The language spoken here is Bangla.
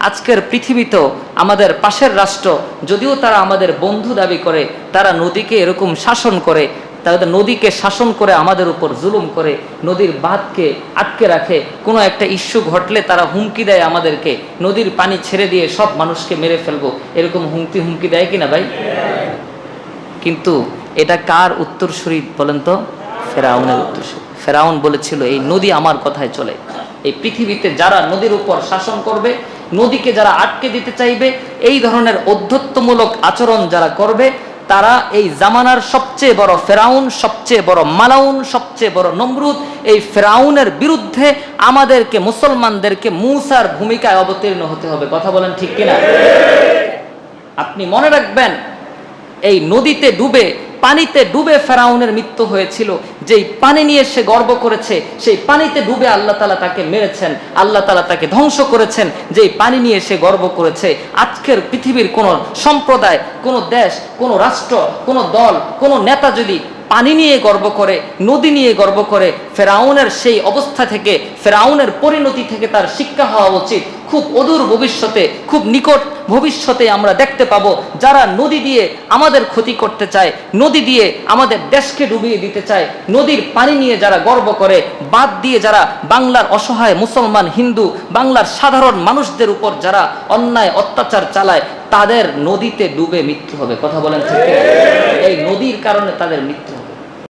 আজকের পৃথিবীতেও আমাদের পাশের রাষ্ট্র যদিও তারা আমাদের বন্ধু দাবি করে, তারা নদীকে এরকম শাসন করে, তাদের নদীকে শাসন করে আমাদের উপর জুলুম করে, নদীর বাঁধকে আটকে রাখে। কোনো একটা ইস্যু ঘটলে তারা হুমকি দেয় আমাদেরকে, নদীর পানি ছেড়ে দিয়ে সব মানুষকে মেরে ফেলবো, এরকম হুমকি দেয় কিনা ভাই? কিন্তু এটা কার উত্তরসূরি বলেন তো? ফেরাউনের উত্তরসূরি। ফেরাউন বলেছিল এই নদী আমার কথায় চলে। এই পৃথিবীতে যারা নদীর উপর শাসন করবে, নদীকে যারা আটকে দিতে চাইবে, এই ধরনের অধ্যত্বমূলক আচরণ যারা করবে, তারা এই জামানার সবচেয়ে বড় ফেরাউন, সবচেয়ে বড় মালাউন, সবচেয়ে বড় নমরুদ। এই ফেরাউনের বিরুদ্ধে আমাদেরকে, মুসলমানদেরকে মূসার ভূমিকায় অবতীর্ণ হতে হবে। কথা বলেন ঠিক কিনা? আপনি মনে রাখবেন, এই নদীতে ডুবে, পানিতে ডুবে ফেরাউনের মৃত্যু হয়েছিল। যেই পানি নিয়ে সে গর্ব করেছে, সেই পানিতে ডুবে আল্লাহ তাআলা তাকে মেরেছেন, আল্লাহ তাআলা তাকে ধ্বংস করেছেন। যেই পানি নিয়ে সে গর্ব করেছে, আজকের পৃথিবীর কোন সম্প্রদায়, কোন দেশ, কোন রাষ্ট্র, কোন দল, কোন নেতা যদি পানি নিয়ে গর্ব করে, নদী নিয়ে গর্ব করে, ফেরাউনের সেই অবস্থা থেকে, ফেরাউনের পরিণতি থেকে তার শিক্ষা হওয়া উচিত। খুব অদূর ভবিষ্যতে, খুব নিকট ভবিষ্যতে আমরা দেখতে পাবো যারা নদী দিয়ে আমাদের ক্ষতি করতে চায়, নদী দিয়ে আমাদের দেশকে ডুবিয়ে দিতে চায়, নদীর পানি নিয়ে যারা গর্ব করে, বাদ দিয়ে যারা বাংলার অসহায় মুসলমান, হিন্দু, বাংলার সাধারণ মানুষদের উপর যারা অন্যায় অত্যাচার চালায়, তাদের নদীতে ডুবে মৃত্যু হবে। কথা বলেন ঠিক? এই নদীর কারণে তাদের মৃত্যু হবে।